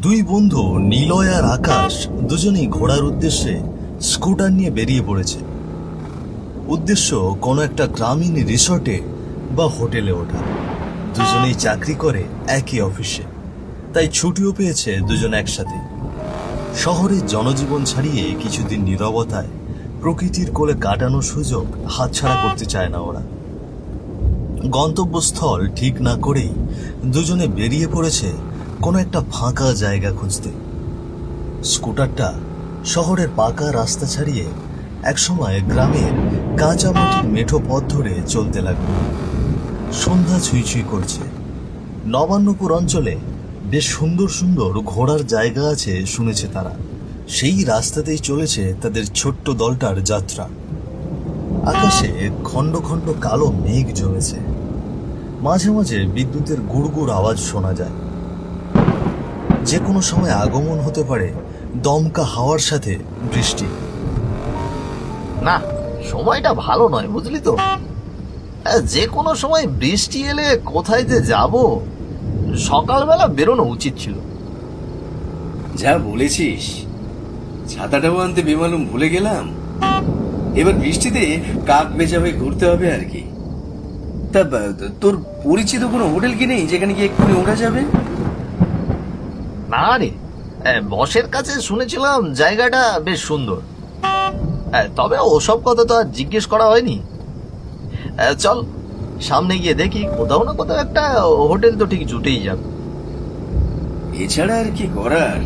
দুই বন্ধু নিলয় আর আকাশ দুজনেই ঘোরার উদ্দেশ্যে স্কুটার নিয়ে বেরিয়ে পড়েছে। উদ্দেশ্য কোনো একটা গ্রামীণ রিসর্টে বা হোটেলে ওঠা। দুজনেই চাকরি করে একই অফিসে, তাই ছুটিও পেয়েছে দুজন একসাথে। শহরের জনজীবন ছাড়িয়ে কিছুদিন নীরবতায় প্রকৃতির কোলে কাটানোর সুযোগ হাতছাড়া করতে চায় না ওরা। গন্তব্যস্থল ঠিক না করেই দুজনে বেরিয়ে পড়েছে কোনো একটা ফাঁকা জায়গা খুঁজতে। স্কুটারটা শহরের পাকা রাস্তা ছাড়িয়ে একসময় গ্রামের কাঁচা মাটির মেঠো পথ ধরে চলতে লাগলো। সন্ধ্যা ছুঁই ছুঁই করছে। নবান্নপুর অঞ্চলে বেশ সুন্দর সুন্দর ঘোরার জায়গা আছে শুনেছে তারা। সেই রাস্তাতেই চলেছে তাদের ছোট্ট দলটার যাত্রা। আকাশে খণ্ড খণ্ড কালো মেঘ জমেছে। মাঝে মাঝে বিদ্যুতের গুড়গুড় আওয়াজ শোনা যায়। যে কোনো সময় আগমন হতে পারে দমকা হাওয়ার সাথে বৃষ্টি। না, সময়টা ভালো নয়, বুঝলি তো। যে কোনো সময় বৃষ্টি এলে কোথায় যে যাব, সকালবেলা বেরোনো উচিত ছিল। যা বলেছিস, ছাতাটাও আনতে বেমালুম ভুলে গেলাম। এবার বৃষ্টিতে কাক বেচা হয়ে ঘুরতে হবে আর কি। তা তোর পরিচিত কোনো হোটেল কি নেই যেখানে গিয়ে এক্ষুনি ওঠা যাবে? না রে, বসের কাছে শুনেছিলাম জায়গাটা বেশ সুন্দর। তবে ওসব কথা তো আর জিজ্ঞেস করা হয়নি। চল সামনে গিয়ে দেখি, কোথাও না কোথাও একটা হোটেল তো ঠিক জুটেই যাবে। এছাড়া আর কি করার?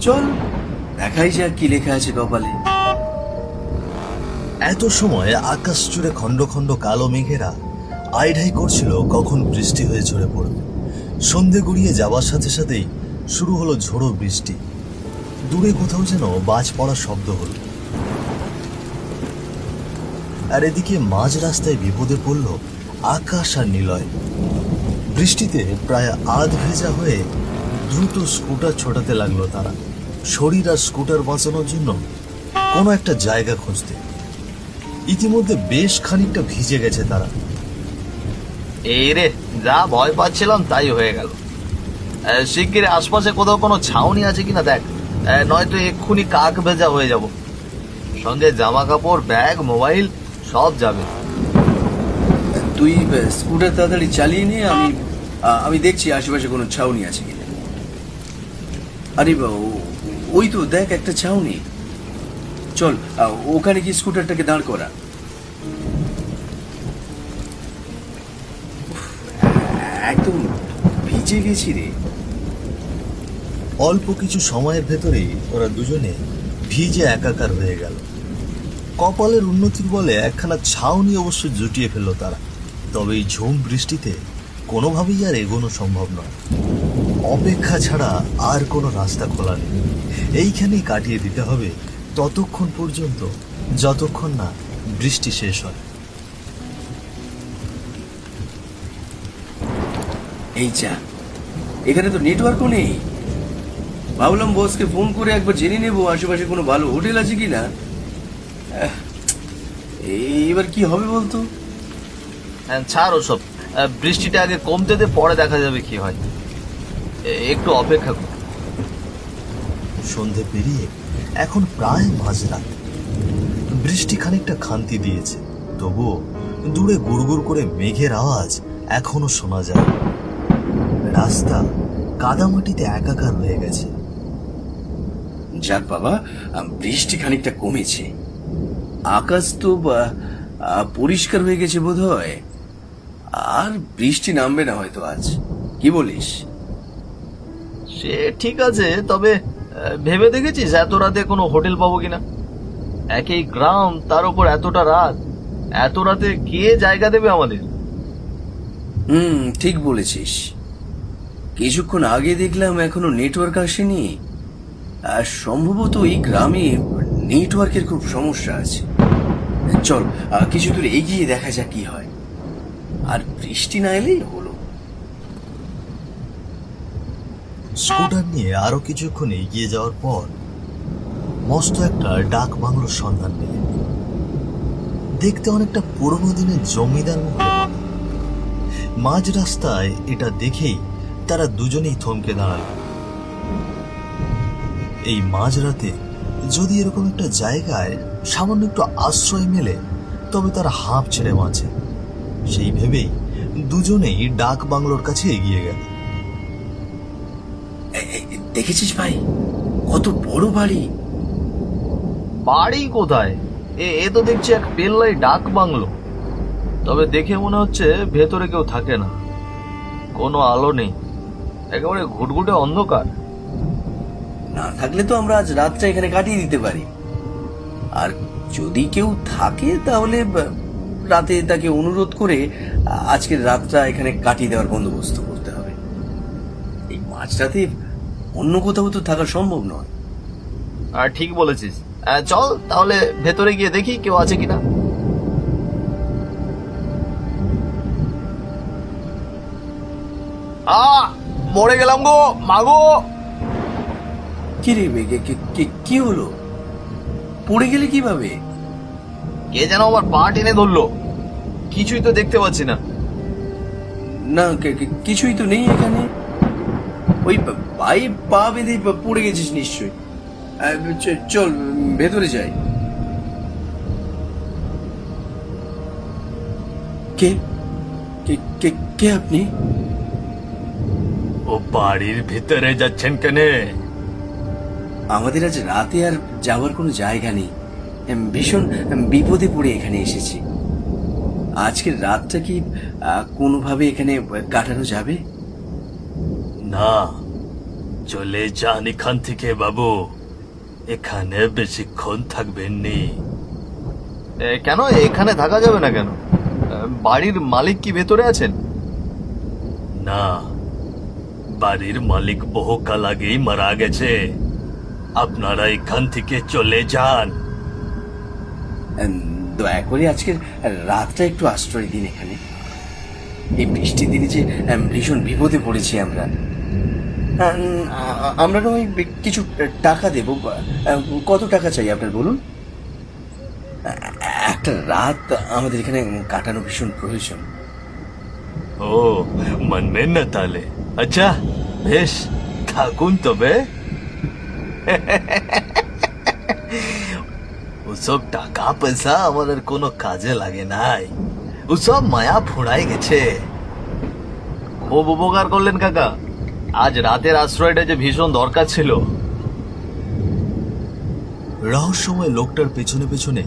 চল দেখাই যাক কি লেখা আছে কপালে। এত সময় আকাশ জুড়ে খণ্ড খণ্ড কালো মেঘেরা আইঢাই করছিল কখন বৃষ্টি হয়ে ঝরে পড়বে। সন্ধে গড়িয়ে যাওয়ার সাথে সাথেই শুরু হলো ঝোড়ো বৃষ্টি। দূরে কোথাও যেন বাজ পড়ার শব্দ হলো। আর এদিকে মাঝ রাস্তায় বিপদে পড়ল আকাশ আর নিলয়। বৃষ্টিতে প্রায় আধ ভেজা হয়ে দ্রুত স্কুটার ছোটাতে লাগলো তারা, শরীর আর স্কুটার বাঁচানোর জন্য কোনো একটা জায়গা খুঁজতে। ইতিমধ্যে বেশ খানিকটা ভিজে গেছে তারা। এই রে, যা ভয় পাচ্ছিলাম তাই হয়ে গেল। শিগগির আশপাশে কোথাও কোনো ছাউনি আছে কিনা দেখ, নয়তো এক্ষুনি কাক ভেজা হয়ে যাব। সঙ্গে জামা কাপড়, ব্যাগ, মোবাইল সব যাবে। তুই স্কুটার তাড়াতাড়ি চালিয়ে নিয়ে আমি দেখছি আশেপাশে কোনো ছাউনি আছে কিনা। আরে ওই তো দেখ একটা ছাউনি। চল ওখানে কি স্কুটারটাকে দাঁড় করা। একদম ভিজে গেছি রে। অল্প কিছু সময়ের ভেতরেই ওরা দুজনে ভিজে একাকার হয়ে গেল। কপালের উন্নতির বলে একখানা ছাউনি অবশ্য জুটিয়ে ফেলল তারা। তবে এই ঝুম বৃষ্টিতে কোনোভাবেই আর এগোনো সম্ভব নয়। অপেক্ষা ছাড়া আর কোনো রাস্তা খোলা নেই। এইখানেই কাটিয়ে দিতে হবে ততক্ষণ পর্যন্ত যতক্ষণ না বৃষ্টি শেষ হয়। এই যা, এখানে তো নেটওয়ার্কও নেই। ভাবলাম বসকে ফোন করে একবার জেনে নেবো আশেপাশে কোনো ভালো হোটেল আছে কিনা। এইবার কি হবে বলতো? ছাড় ওসব, বৃষ্টিটা আগে কমতে দে, পরে দেখা যাবে কি হয়। একটু অপেক্ষা কর। সন্ধে পেরিয়ে এখন প্রায় মাঝরাত। বৃষ্টি খানিকটা খান্তি দিয়েছে, তবুও দূরে গুড়গুড় করে মেঘের আওয়াজ এখনো শোনা যায়। রাস্তা কাদামাটিতে একাকার হয়ে গেছে। যাক বাবা, বৃষ্টি খানিকটা কমেছে। আকাশ তো পরিষ্কার হয়ে গেছে বোধ হয়। আর বৃষ্টি নামবে না হয়তো আজ, কি বলিস? সে ঠিক আছে, তবে ভেবে দেখেছিস এত রাতে কোনো হোটেল পাবো কিনা? একই গ্রাম, তার উপর এতটা রাত। এত রাতে কে জায়গা দেবে আমাদের? ঠিক বলেছিস। কিছুক্ষণ আগে দেখলাম এখনো নেটওয়ার্ক আসেনি। আর সম্ভবত এই গ্রামে নেটওয়ার্কের খুব সমস্যা আছে। চল কিছু দূর এগিয়ে দেখা যাক কি হয়। আর বৃষ্টি না এলেই হলো। স্কুটার নিয়ে আরো কিছুক্ষণ এগিয়ে যাওয়ার পর মস্ত একটা ডাক বাংলোর সন্ধান পেলে। দেখতে অনেকটা পুরোনো দিনের জমিদার মহলের মতো। মাঝ রাস্তায় এটা দেখেই তারা দুজনেই থমকে দাঁড়াল। এই মাঝরাতে যদি এরকম একটা জায়গায় সামান্য একটু আশ্রয় মেলে তবে তারা হাঁপ ছেড়ে বাঁচে। সেই ভেবেই দুজনেই ডাক বাংলোর কাছে এগিয়ে গেল। দেখেছিস ভাই, কত বড় বাড়ি! বাড়ি কোথায়? এ তো দেখছি এক পেল্লাই ডাক বাংলো। তবে দেখে মনে হচ্ছে ভেতরে কেউ থাকে না, কোনো আলো নেই, একেবারে ঘুটঘুটে অন্ধকার। না থাকলে তো আমরা আজ রাতটা এখানে কাটিয়ে দিতে পারি। আর যদি কেউ থাকে তাহলে রাতে তাকে অনুরোধ করে আজকের রাতটা এখানে কাটিয়ে দেওয়ার বন্দোবস্ত করতে হবে। এই মাঝরাতে অন্য কোথাও তো থাকা সম্ভব নয়। আর ঠিক বলেছিস, চল তাহলে ভেতরে গিয়ে দেখি কেউ আছে কিনা। মরে গেলাম গো মাগো! কি রে, কি হলো? পড়ে গেলে কিভাবে? কে যেন আমার পা টেনে ধরলো, কিছুই তো দেখতে পাচ্ছি না। না, কিছুই তো নেই এখানে। ওই পায়ে পা বেঁধে পড়ে গেছিস নিশ্চয়ই। চল ভেতরে যাই। কে কে কে কে আপনি? ও বাড়ির ভিতরে যাচ্ছেন কেনে? আমাদের আজ রাতে আর যাওয়ার কোনো জায়গা নেই, ভীষণ বিপদে পড়ে এখানে এসেছি। আজকের রাতটা কি কোনোভাবে এখানে কাটানো যাবে? না, চলে যান এখান থেকে বাবু, এখানে বেশিক্ষণ থাকবেন নি। কেন এখানে থাকা যাবে না কেন? বাড়ির মালিক কি ভেতরে আছেন? না, বাড়ির মালিক বহুকাল আগেই মারা গেছে। আপনারা এখান থেকে চলে যান। দয়া করে আজকের রাতটা একটু আশ্রয় দিন এখানে। এই বৃষ্টির দিনে যে ভীষণ বিপদে পড়েছি আমরা। আমরা নয় কিছু টাকা দেব। কত টাকা চাই আপনার বলুন? একটা রাত আমাদের এখানে কাটানো ভীষণ প্রয়োজন। ও, মানবেন না তাহলে? আচ্ছা বেশ, থাকুন তবে। ওসব টাকা পয়সা আমাদের কোনো কাজে লাগে নাই, ওসব মায়া ফুরাই গেছে। খুব উপকার করলেন কাকা, আজ রাতের আশ্রয়টা যে ভীষণ দরকার ছিল। রহস্যময় লোকটার পেছনে পেছনে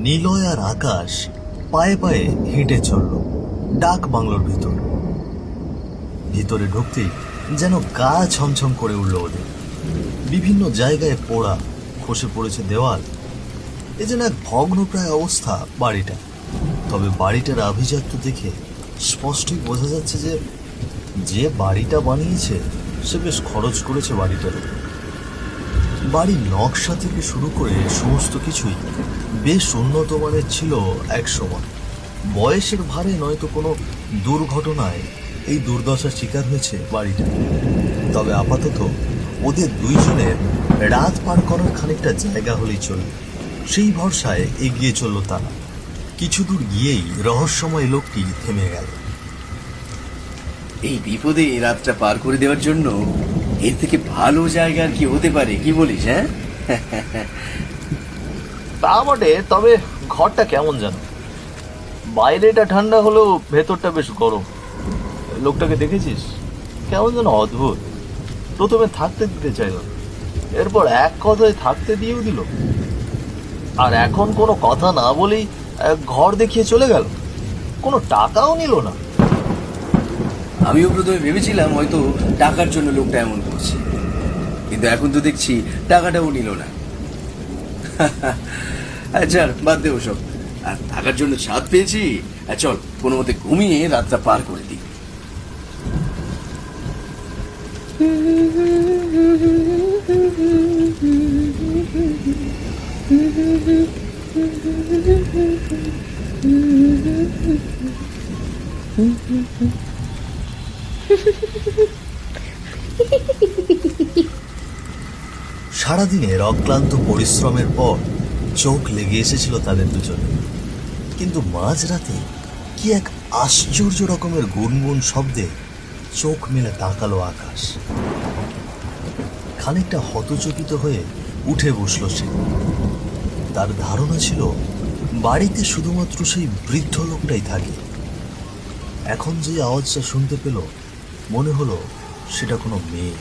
নিলয় আর আকাশ পায়ে পায়ে হেঁটে চলল ডাক বাংলোর ভিতরে ঢুকতেই যেন গা ছমছম করে উঠল ওদের। বিভিন্ন জায়গায় পোড়া, খসে পড়েছে দেওয়াল। এ যেন এক ভগ্নপ্রায় অবস্থা বাড়িটা। তবে বাড়িটার আভিজাত্য দেখে স্পষ্টই বোঝা যাচ্ছে যে যে বাড়িটা বানিয়েছে সে বেশ খরচ করেছে বাড়িটার উপর। বাড়ির নকশা থেকে শুরু করে সমস্ত কিছুই বেশ উন্নত মানের ছিল এক সময়। বয়সের ভারে নয়তো কোনো দুর্ঘটনায় এই দুর্দশার শিকার হয়েছে বাড়িটা। তবে আপাতত ওদের দুইজনের রাত পার করার খানিকটা জায়গা হলেই চলবে, সেই ভরসায় এগিয়ে চলল তারা। কিছু দূর গিয়েই রহস্যময় লোকটি থেমে গেল। এই বিপদে এই রাতটা পার করে দেওয়ার জন্য এর থেকে ভালো জায়গা আর কি হতে পারে, কি বলিস? হ্যাঁ, তা বটে, তবে ঘরটা কেমন যেন, বাইরেটা ঠান্ডা হলেও ভেতরটা বেশ গরম। লোকটাকে দেখেছিস? কেমন যেন অদ্ভুত। প্রথমে থাকতে দিতে চাইল, এরপর এক কথায় থাকতে দিয়েও দিল, আর এখন কোনো কথা না বলেই ঘর দেখিয়ে চলে গেল, কোনো টাকাও নিল না। আমিও প্রথমে ভেবেছিলাম হয়তো টাকার জন্য লোকটা এমন করছে, কিন্তু এখন তো দেখছি টাকাটাও নিল না। আচ্ছা বাদ দে ওসব, আর থাকার জন্য ছাদ পেয়েছি, চল কোনো মতে ঘুমিয়ে রাতটা পার করে দিই। সারাদিনের অক্লান্ত পরিশ্রমের পর চোখ লেগে এসেছিল তাদের দুজনে, কিন্তু মাঝরাতে কি এক আশ্চর্য রকমের গুনগুন শব্দে চোখ মেলে তাকালো আকাশ। খানিকটা হতচকিত হয়ে উঠে বসল সে। তার ধারণা ছিল বাড়িতে শুধুমাত্র সেই বৃদ্ধ লোকটাই থাকে। এখন যে আওয়াজটা শুনতে পেল মনে হলো সেটা কোনো মেয়ে।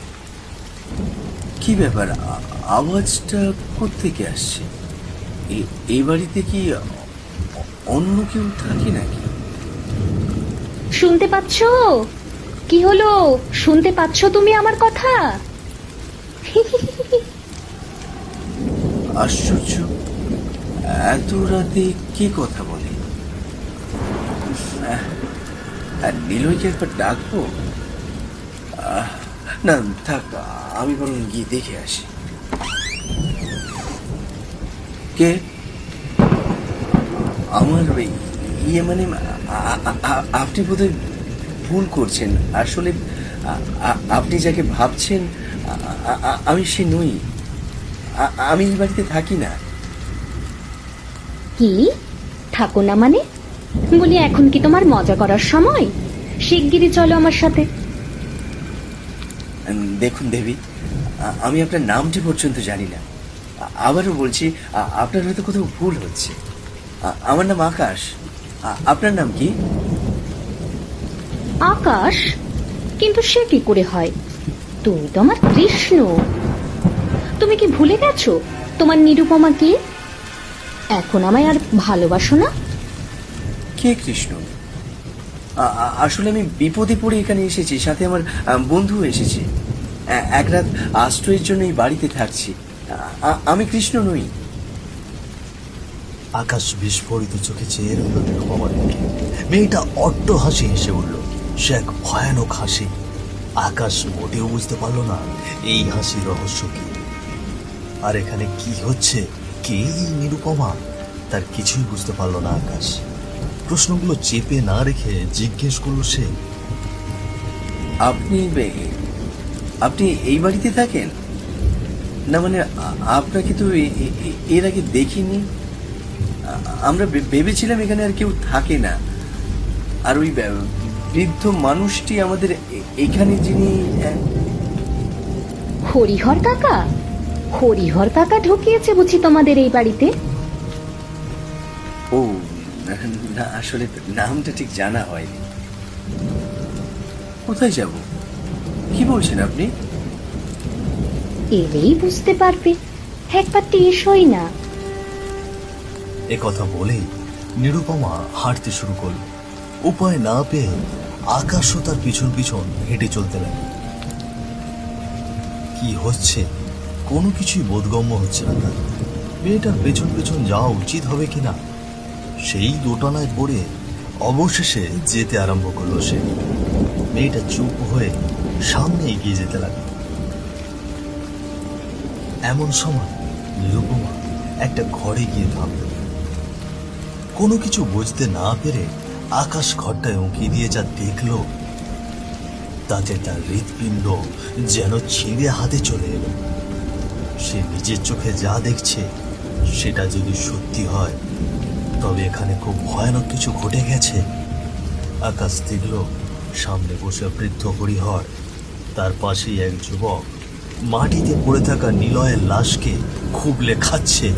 কি ব্যাপার, আওয়াজটা কোত্থেকে আসছে? এই বাড়িতে কি অন্য কেউ থাকে নাকি? শুনতে পাচ্ছ? কি হলো, শুনতে পাচ্ছ তুমি আমার কথা? আশ্চর্য, এত রাতে কে কথা বলে? আর নীলয়কে একবার ডাকবো? না থাক, আমি বরং গিয়ে দেখে আসি। কে? আমার ইয়ে মানে আপনি বোধহয় ভুল করছেন। আসলে আপনি যাকে ভাবছেন আমি সে নই। আমি এই বাড়িতে থাকি না। কি থাকো না মানে? বলি এখন কি তোমার মজা করার সময়? শিগগিরই চলো আমার সাথে। দেখুন দেবী, আমি আপনার নামটি পর্যন্ত জানি না। আবারও বলছি, আপনার হয়তো কোথাও ভুল হচ্ছে। আমার নাম আকাশ। আপনার নাম কি? আকাশ? কিন্তু সে কি করে হয়? তুমি তো আমার কৃষ্ণ। তুমি কি ভুলে গেছো তোমার নিরুপমা কে? এখন আমায় আর ভালোবাসো না? কে কৃষ্ণ? আসলে আমি বিপদে পড়ে এখানে এসেছি, সাথে আমার বন্ধু এসেছে। এক রাত আশ্রয়ের জন্য এই বাড়িতে থাকছি। আমি কৃষ্ণ নই। আকাশ বিস্ফোরিত চোখে চেয়ে রইল নিরুপমার দিকে। মেয়েটা অট্ট হাসি হেসে উঠল। সে এক ভয়ানক হাসি। আকাশ মোটেও বুঝতে পারল না এই হাসির রহস্য কি, আর এখানে কি হচ্ছে, কে এই নিরুপমা, তার কিছুই বুঝতে পারল না আকাশ। প্রশ্নগুলো চেপে না রেখে জিজ্ঞেস করল সে, আপনি এই বাড়িতে থাকেন? না মানে আপনাকে তো এর আগে দেখিনি। আমরা ভেবেছিলাম এখানে আর কেউ থাকে না। আর ওই বৃদ্ধ মানুষটি আমাদের এখানে, যিনি হরিহর কাকা? হরিহর কাকা ঢুকিয়েছে বুঝি তোমাদের এই বাড়িতে? ও না, আসলে নামটা ঠিক জানা হয়নি। কোথায় যাব? কি বলছেন আপনি? এলেই বুঝতে পারবে। একবারটি এসোই না। এ কথা বলেই নিরুপমা হাঁটতে শুরু করল। উপায় না পেয়ে আকাশও তার পিছন পিছন হেঁটে চলতে লাগল। কি হচ্ছে কোনো কিছুই বোধগম্য হচ্ছে না তার। মেয়েটার পেছন পেছন যাওয়া উচিত হবে কিনা সেই দোটানায় পড়ে অবশেষে যেতে আরম্ভ করলো সে। মেয়েটা চুপ হয়ে সামনে এগিয়ে যেতে লাগলো। এমন সময় নিরুপমা একটা ঘরে গিয়ে থামল। কোনো কিছু বুঝতে না পেরে আকাশ ঘরটায় উঁকি দিয়ে যা দেখল তাতে তার হৃৎপিণ্ড যেন ছিঁড়ে হাতে চলে এলো। সে নিজের চোখে যা দেখছে সেটা যদি সত্যি হয় তবে এখানে খুব ভয়ানক কিছু ঘটে গেছে। আকাশ দেখল সামনে বসে বৃদ্ধ হরিহর, তার পাশেই এক যুবক মাটিতে পড়ে থাকা নিলয়ের লাশকে খুবলে খাচ্ছে।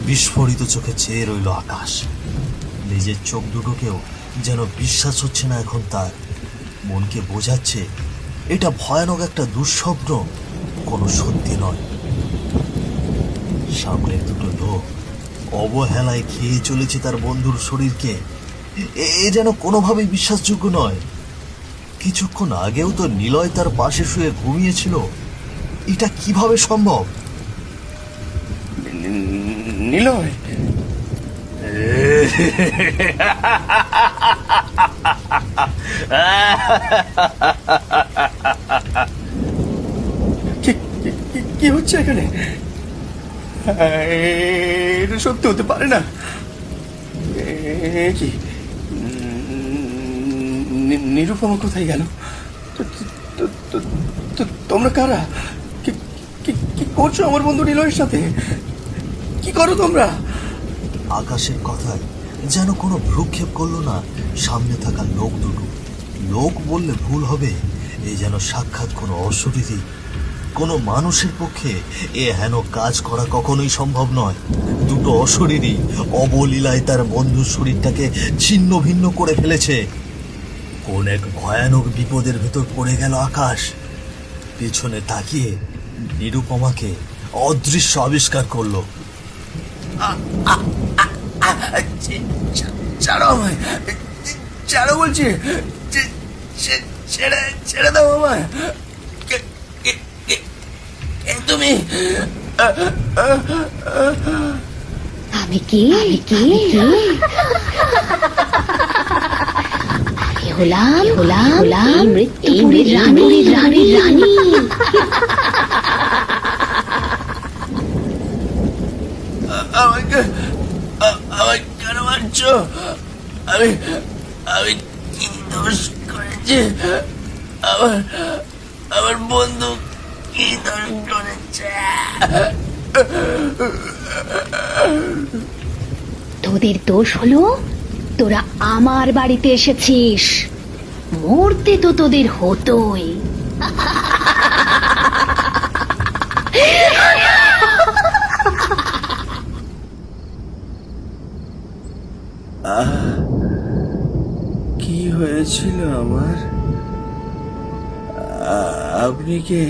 বিস্ফোরিত চোখে চেয়ে রইল আকাশ। নিজের চোখ দুটোকেও যেন বিশ্বাস হচ্ছে না এখন তার। মনকে বোঝাচ্ছে এটা ভয়ানক একটা দুঃস্বপ্ন, কোনো সত্যি নয়। সামনে দুটো লোক অবহেলায় খেয়ে চলেছে তার বন্ধুর শরীরকে। এ যেন কোনোভাবেই বিশ্বাসযোগ্য নয়। কিছুক্ষণ আগেও তো নিলয় তার পাশে শুয়ে ঘুমিয়েছিল। এটা কিভাবে সম্ভব? নিলয়? কি হচ্ছে এখানে? এটা সত্যি হতে পারে না। কি নিরুপমা কোথায় গেল? তোমরা কারা? কি করছো আমার বন্ধু নিলয়ের সাথে? কি করো তোমরা? আকাশের কথায় যেন কোনো ভ্রুক্ষেপ করলো না সামনে থাকা লোক দুটো। লোক বললে ভুল হবে, এই যেন সাক্ষাৎ কোনো অশরীরী। কোনো মানুষের পক্ষে এ হেন কাজ করা কখনোই সম্ভব নয়। দুটো অশরীরই অবলীলায় তার বন্ধুর শরীরটাকে ছিন্ন ভিন্ন করে ফেলেছে। কোন এক ভয়ানক বিপদের ভেতর পড়ে গেল আকাশ। পেছনে তাকিয়ে নিরুপমাকে অদৃশ্য আবিষ্কার করলো। ছাড়ো আমায়, ছাড়ো বলছি, ছেড়ে ছেড়ে দাও আমায়। তুমি আমি কে? হলাম মৃত্যুপুরীর রানী। আমাকে আমায় কেন মারছো? আমি আমি কি দোষ করেছি? আমার আমার বন্ধু কি দোষ করেছে? তোদের দোষ হলো তোরা আমার বাড়িতে এসেছিস। মরতে তো তোদের হতোই। কি হয়েছিল আমার? আপনি কে?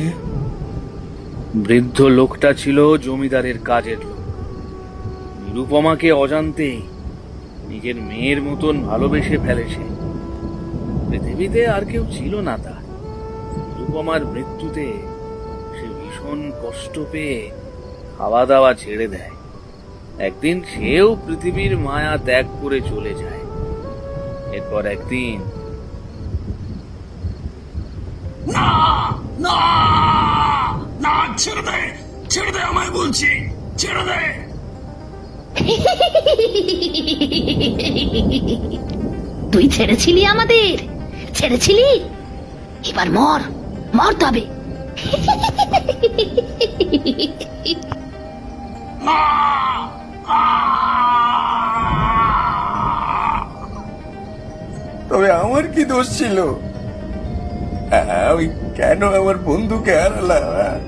বৃদ্ধ লোকটা ছিল জমিদারের কাজের লোক। নিরুপমাকে অজান্তেই নিজের মেয়ের মতন ভালোবেসে ফেলেছে। পৃথিবীতে আর কেউ ছিল না তার। নিরুপমার মৃত্যুতে সে ভীষণ কষ্ট পেয়ে খাওয়া দাওয়া ছেড়ে দেয়। একদিন সেও পৃথিবীর মায়া ত্যাগ করে চলে যায়। এরপর একদিন না, ছেড়ে দে আমায় বলছি, ছেড়ে দে। তুই ছেড়েছিলি আমাদের, ছেড়েছিলি। এবার মর তবে। তবে আমার কি দোষ ছিল? আমি কেন আমার বন্ধুকে হারালাম?